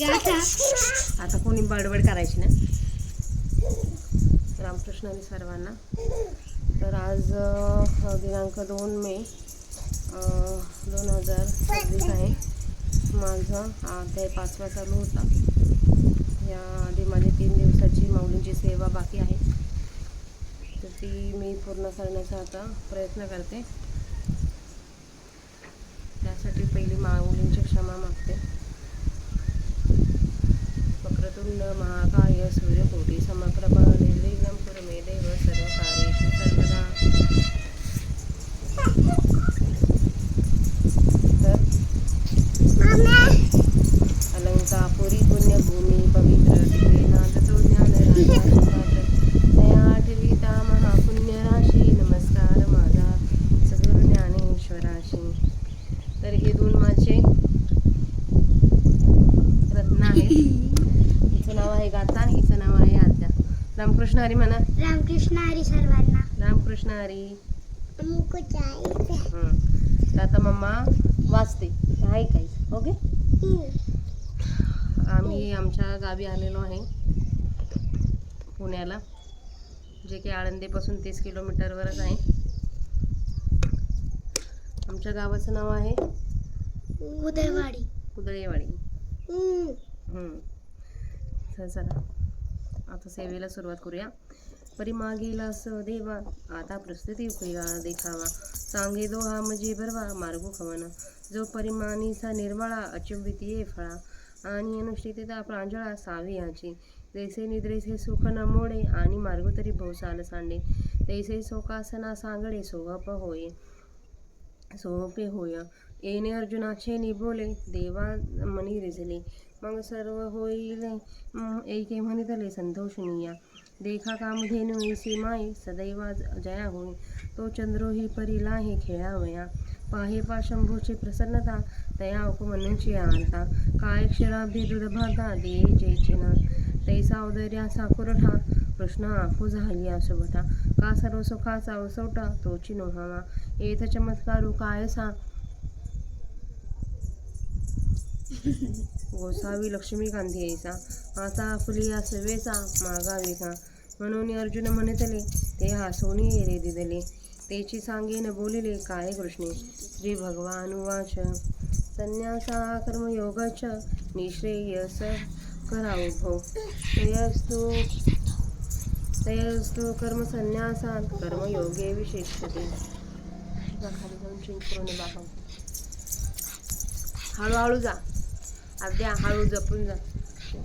आता कोणी बडबड करायची ना. रामकृष्ण हरी सर्वांना. तर आज दिनांक 2 मे 2026 आहे. माझा अध्याय 5वा चालू होता. या आधी माझी 3 दिवसाची माऊलींची सेवा बाकी आहे, तर ती मी पूर्ण करण्याचा आता प्रयत्न करते. त्यासाठी पहिली माऊलींची क्षमा मागते. वक्रतुंड महाकाय सूर्यकोटी समप्रभ निर्विघ्नं कुरु मे देव सर्वकार्येषु सर्वदा. तर अलंकापुरी पुण्यभूमी पवित्र टिकेना ततो ज्ञान तया ठेविता महापुण्य राशी. नमस्कार माझा सद्गुरु ज्ञानेश्वराशी. तर हे 2 माझे रत्न आहेत. हिचं नाव आहे गाथा, हिचं नाव आहे आद्या. रामकृष्ण हरी म्हणा. रामकृष्ण हरी सर्वांना. रामकृष्ण हरी. तर आता मम्मा वाचते आहे काही. ओके. आम्ही आमच्या गावी आलेलो आहे पुण्याला, जे की आळंदीपासून 30 किलोमीटरवरच आहे. आमच्या गावाचं नाव आहे उदयवाडी. उदळेवाडी. चला आता सेवेला सुरुवात करूया. परिमागेला स देवा आता प्रस्तुती उपयोगा देखावा. सांगे दोहा मजी भरवा मार्गो खवना. जो परिमानीचा निर्मळा अचंबितीये फळा. आणि अनुष्ठितेता प्रांजळा सावी याची. जैसे निद्रेसे सुख न मोडे आणि मार्गो तरी भोवसाल सांडे. तैसे शोकासना सांगडे सोहप होय सोहपे होय. येणे अर्जुनाचे निबोले देवा मनी रिझले. मग सर्व होईल ऐके म्हणितले संतोषिनिया. देखा कामधेनु ऐसी माये सदैव जया होई. तो चंद्रोही परिला हे खेळावया. पाहे पा शंभूची प्रसन्नता तया उपमनूची आणता. काय क्षराब्दी दुधभाता देई जयचिना. तैसा उदर्या साकुरठा कृष्ण आखू झाली सुभटा. का सर्व सुखाचा वसवटा तोची नोहावा. येथ चमत्कारू कायसा गोसावी लक्ष्मीकांती ऐसा. आता फुलिया सवेचा मागावी का. म्हणून अर्जुन म्हणतले ते हासोनी रे दिदले. तेची सांगेन बोलिले काय कृष्णे. श्री भगवान वाच. संन्यासा कर्मयोगच निश्रेयस करावो भो. तयस्तु कर्म संन्यासात कर्मयोगे विशेषते. खाली जाऊन चिंच करून दाखव. हळूहळू जा आद्या, हळू जपून जा.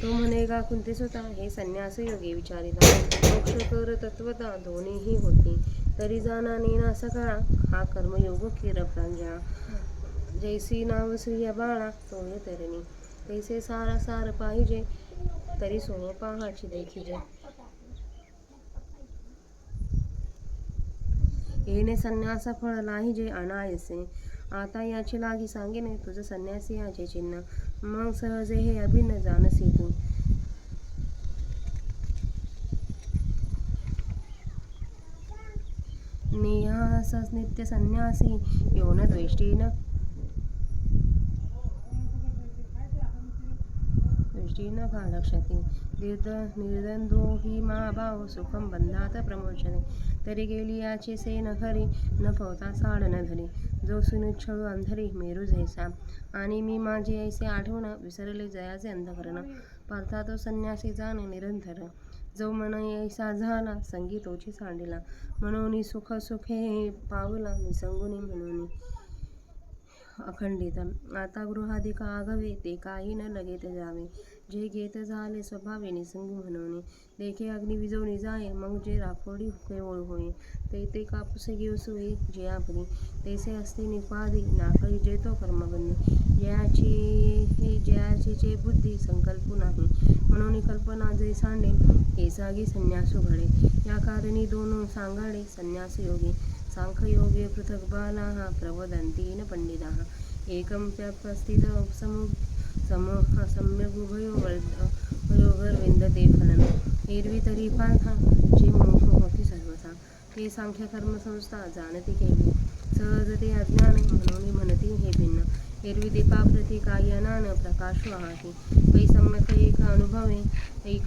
तो म्हणे का कुंतीस होता हे संन्यास योगी विचारिता. मोक्ष कर तत्वता दोन्हीही होती. तरी जाना नेना सकाळा हा कर्मयोग केर प्रांजळा. जैसी नाव स्त्रिया बाळा तोय तरुणी. तैसे सारा सार पाहिजे तरी सोह पाहाची देखीजे. येणे संन्यासा फळ लाहिजे अनायसे. आता याची लागी सांगेने तुझं संन्यासी याचे चिन्ह. मग सहजे हे अभिन्न जानसी तू. नेहास नित्य संन्यासी योन द्वेष्टीन का लक्षती. निर्दंदो ही महाभाव सुखम बंधात प्रमोचने. तरी गेली याची सेन खरी न पवता साड न धरी. जो सुनिच्छळू अंधरी मेरू जैसा. आणि मी माझे ऐसे आठवण विसरले जयाचे अंधकरण. पार्था तो संन्यासी जाणे निरंतर. जो मन ऐसा झाला संगीतोची सांडिला. म्हणून सुख सुखे पावला निसंगुनी म्हणून अखंडित. आता गृहाधिका आघवे ते काही न लगेत जावे. जे घेत झाले स्वभावे निसंगी म्हणून. देखे अग्नी विजवणी जाये मग जे राखोडी केवळ होय. ते कापुसे घेऊ सोयी जे आपली. तैसे असते निपादी नाकळी जेतो कर्मबंदी. जयाची जे बुद्धी संकल्पू नाही. म्हणून कल्पना जे सांडे हे जागी संन्यासू घडे. या कारणी दोन सांगाडे संन्यास योगी. सांख्ययोगे पृथक बाला प्रवदंतीन पंडिता. एकम प्यपस्थित सम्यगुभयोर्विंदते फलन. एरवी तरी पार्था जे मोह होती सर्वथा. ते सांख्य कर्म संस्था जाणती केली. सहज ते अज्ञान म्हणून म्हणती हे भिन्न. एरवी दीपाप्रती कायनान प्रकाश वाहते पै सम्यक एक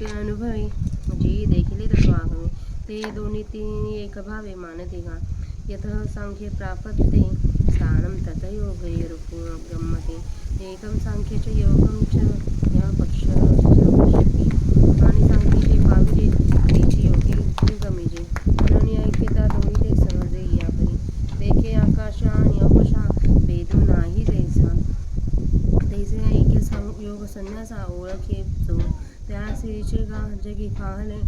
अनुभवे जी देखिले तत्व आगमे ते दोन्ही तीन एक भावे मानते गा यतः सांख्ये प्रापत्ते स्थानं तथयोगैरुपो गम्यते एकं सांख्ये च योगं च या पश्यति आणि सांख्ये पाविजे तेची योगी गमिजे म्हणून ऐक्यता दोन्ही ते सहजे या परी देखे आकाश आणि अवकाशा भेदू नाही जैसा तैसे ऐक्य योग संन्यासा ओळखे जो त्यासीचे गा जगी पाहले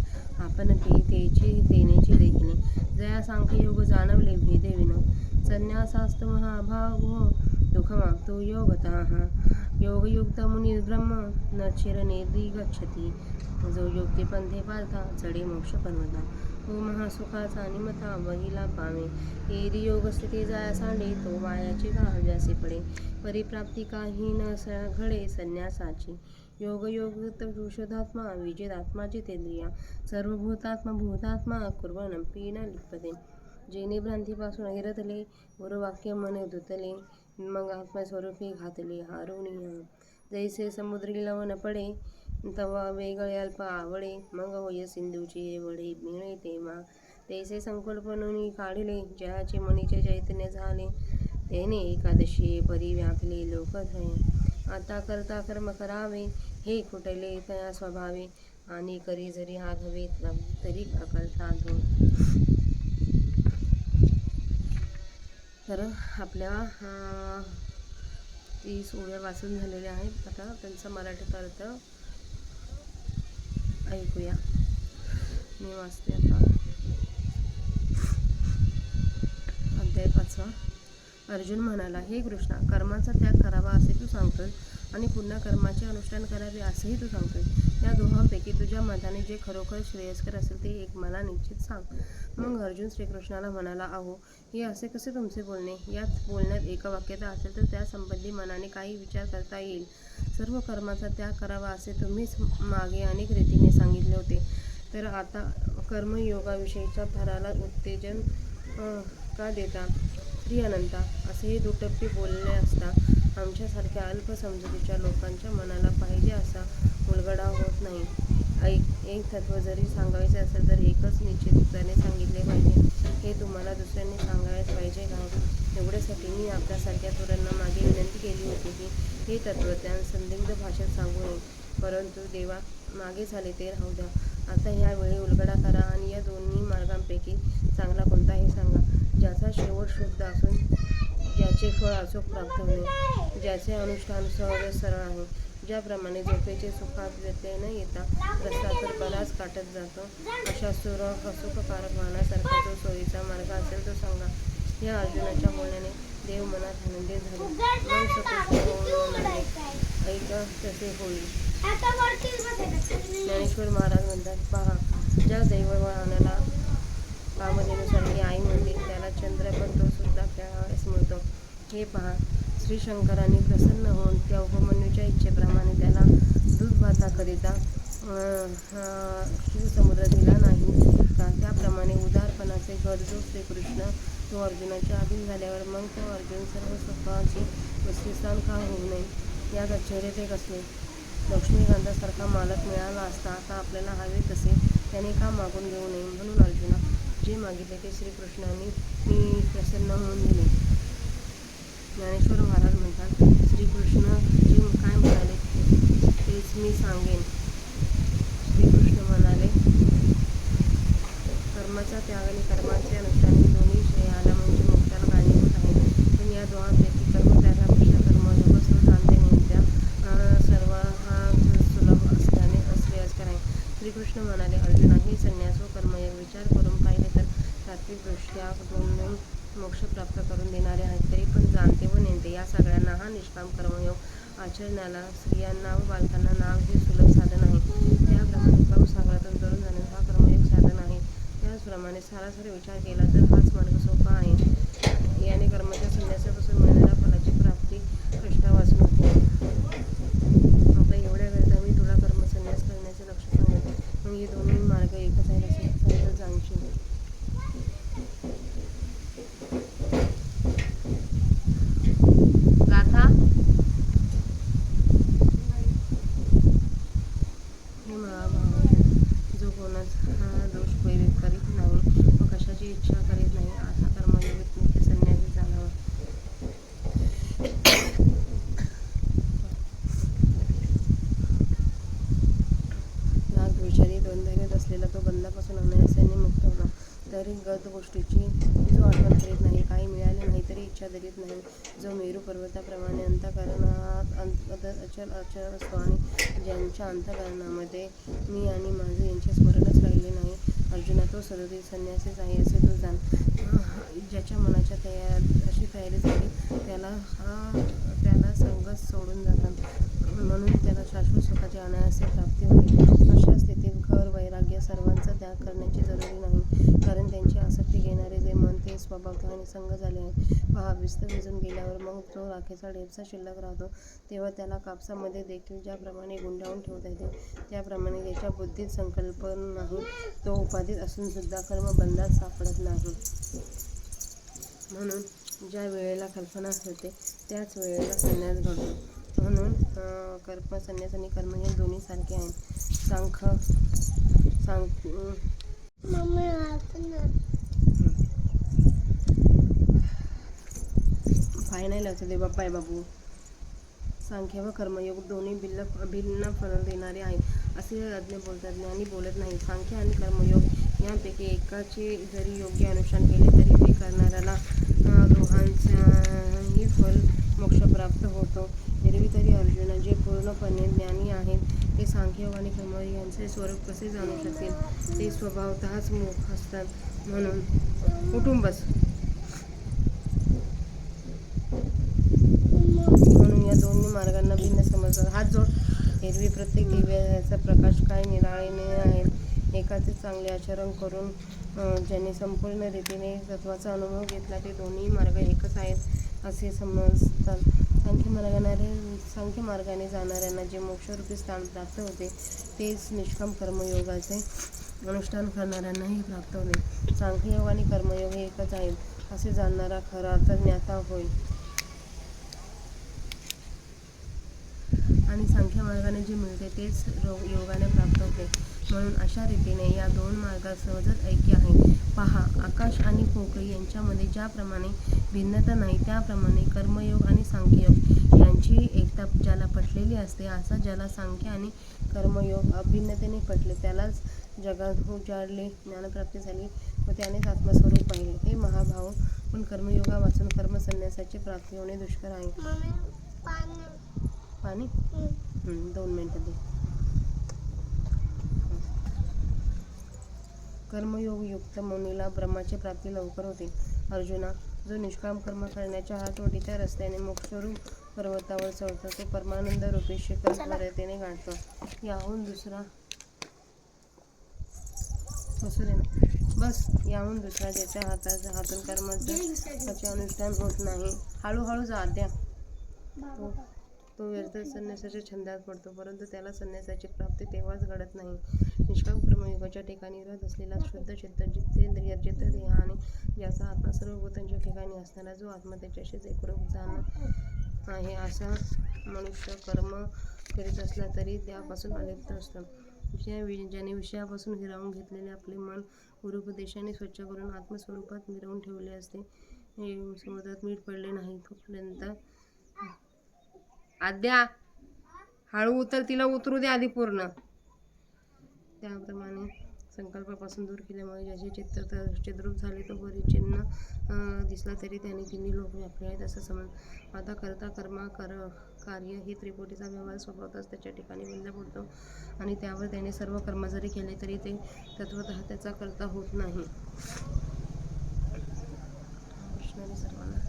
आपण तेचे देण्याचे देखिले जया सांख्य योग जाणवले भेदे विन संन्यासास्त महाभाव दुःखमा तो योगतः योगयुक्त मुनी ब्रह्म न चिरनेदी गच्छति जो योग्य पंथे पार्था चढे मोक्ष पर्वता तो महासुखाचा निमता वहिला पावे एरी योग स्थिती जाया सांडे तो वायाचे गाव्यासे पडे परिप्राप्ती काही न घडे संन्यासाची योगयुक्त पुरुषोधात्मा विजितात्मा जितेंद्रिया सर्वभूतात्मा भूतात्मा कुर्वनपी न लिप्यते जेने भ्रांतीपासून हिरतले गुरुवाक्य मन धुतले मग आत्मस्वरूपी घातले हारुणीय जैसे समुद्री लवण पडे तवा वेगळे अल्प आवडे मग होय सिंधूची वडे मिळे तेव्हा तैसे संकल्पनुनी काढले ज्याचे मनीचे चैतन्य झाले तेने एकादशी परी व्यापले लोकधय आता करता कर्म करावे हे कुठले तया स्वभावे आणि करी जरी आघवे तरी अकर्ता धो तर आपल्या 30 ओव्या वाचून झालेल्या आहेत. आता त्यांचा मराठीत अर्थ ऐकूया. मी वाचते आता. अध्याय 5. अर्जुन म्हणाला, हे कृष्णा, कर्माचा त्याग करावा असे तू सांगतोस आणि पुन्हा कर्माचे अनुष्ठान करावे असेही तू सांगतोस. या दोहांपैकी तुझ्या मताने जे खरोखर श्रेयस्कर असेल ते एक मला निश्चित सांग. मग अर्जुन श्रीकृष्णाला म्हणाला, अहो, हे असे कसे तुमचे बोलणे? यात बोलण्यात एकवाक्यता असेल तर त्यासंबंधी मनाने काही विचार करता येईल. सर्व कर्माचा त्याग करावा असे तुम्हीच मागे अनेक रीतीने सांगितले होते, तर आता कर्मयोगाविषयीच्या थराला उत्तेजन का देता? श्री अनंता, असेही दुटप्पी बोलणे असता आमच्यासारख्या अल्प समजुतीच्या लोकांच्या मनाला पाहिजे असा उलगडा होत नाही. एक तत्व जरी सांगायचे असेल तर एकच निश्चितपणे सांगितले पाहिजे. हे तुम्हाला दुसऱ्यांनी सांगायच पाहिजे का? एवढ्यासाठी मी आपल्यासारख्या थोरांना मागे विनंती केली होती की हे तत्त्वज्ञान संदिग्ध भाषेत सांगू नये. परंतु देवा, मागे झाले ते राहू द्या. आता ह्यावेळी उलगडा करा आणि या दोन्ही मार्गांपैकी चांगला कोणता हे सांगा, ज्याचा शेवट शुद्ध असून ज्याचे फळ अचूक प्राप्त होणे, ज्याचे अनुष्ठान सहज सरळ आहे. ज्याप्रमाणे झोपेचे सुखात व्यत्यय न येता रस्ता तर बराच काटत जातो, अशा सुखकारक वाहनासारखा जो सोयीचा मार्ग असेल तो सांगा. या अर्जुनाच्या बोलण्याने देव मनात आनंदित झाले. मग सकृष्ण होऊन म्हणाले, ऐक, तसे होईल. ज्ञानेश्वर महाराज म्हणतात, पहा, ज्या दैववाहनाला कामधेनुसारखी आई म्हणते त्याला चंद्र पण तो सुद्धा खेळावयास मिळतो. हे पहा, श्री शंकरांनी प्रसन्न होऊन त्या उपमन्यूच्या इच्छेप्रमाणे त्याला दूधभाताकरिता शिवसमुद्र दिला नाही का? त्याप्रमाणे उदारपणाचे गरजू श्रीकृष्ण तो अर्जुनाच्या अधीन झाल्यावर मग तो अर्जुन सर्व सुखाची वस्तीस्थान का होऊ नये? यात आश्चर्य ते कसले? लक्ष्मीकांतासारखा मालक मिळाला असता आता आपल्याला हवे तसे त्याने का मागून घेऊ नये? म्हणून अर्जुना, जे मागितले ते श्रीकृष्णांनी मी प्रसन्न होऊन दिले. ज्ञानेश्वर महाराज म्हणतात, श्रीकृष्ण जे काय म्हणाले तेच मी सांगेन. श्रीकृष्ण म्हणाले, कर्माचा त्याग आणि कर्माचे अनुष्ठान ही दोन्ही श्रेयाला म्हणजे मोक्षाला कारणीभूत आहे. पण या दोहांपैकी कर्मत्यागापेक्षा कर्मयोग सर्वशांती नित्या सर्व हा सुलभ असल्याने अश्रेयस्कर आहे. श्रीकृष्ण म्हणाले, अर्जुना, हे संन्यास व कर्मयोग विचार करून पाहिले तर तात्विकदृष्ट्या दोन्ही मोक्ष प्राप्त करून देणारे आहेत. तरी पण जाणते व नेणते या सगळ्यांना हा निष्काम कर्मयोग आचरण्याला स्त्रियांना व बालकांना नाव हे सुलभ साधन आहे. त्याप्रमाणे भवसागरातून तरुण जाण्यास हा कर्मयोग साधन आहे. त्याचप्रमाणे सारासार विचार केला तर हाच मार्ग सोपा आहे. याने कर्माच्या संन्यासापासून मिळणाऱ्या फलाची प्राप्ती कष्टावाचून होते. आता एवढ्या वेळेला मी तुला कर्मसन्यास करण्याचे लक्ष सांगेन. मग हे दोन्ही मार्ग एकच आहेत असे सहज जाणशील. गाथा तरी गत गोष्टीची जो आठवण करीत नाही, काही मिळाले नाही तरी इच्छा धरीत नाही, जो मेरू पर्वताप्रमाणे अंतःकरणात अचल अचल असतो आणि ज्यांच्या अंतःकरणामध्ये मी आणि माझे यांचे स्मरणच राहिले नाही, अर्जुना तो सदोदित संन्यासीच आहे असे तू जाण. ज्याच्या मनाच्या अशी तयारी झाली त्याला संगच सोडून जातात, म्हणून त्याला शाश्वत सुखाची अनायासे प्राप्ती होते. अशा स्थितीत घर वैराग्य सर्वांचा त्याग करण्याची जरुरी नाही, कारण त्यांची आसक्ती घेणारे जे मन ते स्वभावतः निसंग झाले आहे. पहा, विस्त भिजून गेल्यावर मग जो राखेचा ढेपसा शिल्लक राहतो तेव्हा त्याला कापसामध्ये देखील ज्याप्रमाणे गुंडाळून ठेवता येते त्याप्रमाणे ज्याच्या बुद्धीत संकल्प नाही तो उपाधीत असून सुद्धा कर्मबंधात सापडत नाही. म्हणून ज्या वेळेला कल्पना होते त्याच वेळेला संन्यास घडतो. म्हणून संन्यास आणि कर्म हे दोन्ही सारखे आहेत. पाय नाही लावतो दे बाप्पा आहे बाबू. सांख्य व कर्मयोग दोन्ही भिन्न फल देणारे आहेत असे अज्ञ बोलतात, ज्ञानी बोलत नाही. सांख्य आणि कर्मयोग यांपैकी एकाचे जरी योग्य अनुष्ठान केले तरी ते करणाऱ्याला दोहांचेही फल मोक्ष प्राप्त होतो. एरवी तरी अर्जुना, जे पूर्णपणे ज्ञानी आहेत ते सांख्ययोग आणि कर्मयोग यांचे स्वरूप कसे जाणू शकतील? ते स्वभावतःच मूर्ख असतात. म्हणून या दोन्ही मार्गांना भिन्न समजतात. हात जोड. एरवी प्रत्येक दिव्याचा प्रकाश काय निराळेने आहे. एकाचे चांगले आचरण करून ज्यांनी संपूर्ण रीतीने तत्वाचा अनुभव घेतला ते दोन्ही मार्ग एकच आहेत असे समजतात. सांख्य मार्गाने जाणाऱ्यांना जे मोक्षरूपी स्थान प्राप्त होते तेच निष्काम कर्मयोगाचे अनुष्ठान करणाऱ्यांनाही प्राप्त होते. सांख्ययोग आणि कर्मयोग हे एकच आहेत असे जाणणारा खरा अर्थज्ञाता होय. आणि सांख्य मार्गाने जे मिळते तेच योगाने प्राप्त होते. म्हणून अशा रीतीने या दोन मार्गात सहजच ऐक्य आहे. पहा, आकाश आणि पोकळी यांच्यामध्ये ज्याप्रमाणे भिन्नता नाही त्याप्रमाणे कर्मयोग आणि सांख्ययोग यांची एकता ज्याला पटलेली असते, असा ज्याला सांख्य आणि कर्मयोग अभिन्नतेने पटले त्यालाच जगात उजाडले, ज्ञानप्राप्ती झाली व त्यानेच आत्मस्वरूप पाहिले. हे महाभाव, पण कर्मयोगा वाचून कर्मसन्यासाची प्राप्ती होणे दुष्कर आहे. पाणी 2 मिनिटं दे. कर्मयोगयुक्त मुनीला ब्रह्माची प्राप्ती लवकर होते. अर्जुना, जो निष्काम कर्म करण्याच्या हातोटीच्या रस्त्याने मोक्षरूप पर्वतावर चढतो तो परमानंद रूपी शिखर त्वरेने गाठतो. याहून दुसरा ज्याच्या हातून कर्माचे अनुष्ठान होत नाही. हळूहळू जा द्या. तो व्यर्थ संन्यासाच्या छंदात पडतो, परंतु त्याला संन्यासाची प्राप्ती तेव्हाच घडत नाही. निष्काम कर्मयोगाच्या ठिकाणी रत असलेला शुद्ध चित्त, जितेंद्रिय, जितदेह आणि ज्याचा आत्मा सर्व भूतांच्या ठिकाणी असणारा जो आत्मा त्याच्याशीच एकरूप जाण आहे असा मनुष्य कर्म करीत असला तरी त्यापासून अलिप्त असतो. ज्याने विषयापासून हिरावून घेतलेले आपले मन गुरुपदेशाने स्वच्छ करून आत्मस्वरूपात मिरवून ठेवले असते, समुद्रात मीठ पडले नाही तोपर्यंत. आद्या, हळू उतर, तिला उतरू दे आधी पूर्ण. त्याप्रमाणे संकल्पापासून दूर केल्यामुळे ज्याचे चित्त चिद्रूप झाले तो परिच्छिन्न दिसला तरी त्याने तिन्ही लोक व्यापले आहेत असं समज. आता करता कर्मा कार्य ही त्रिपुटीचा व्यवहार स्वभावतःच त्याच्या ठिकाणी बंद पडतो आणि त्यावर त्याने सर्व कर्म जरी केले तरी ते तत्वतः त्याचा कर्ता होत नाही. कृष्णाने सर्वांना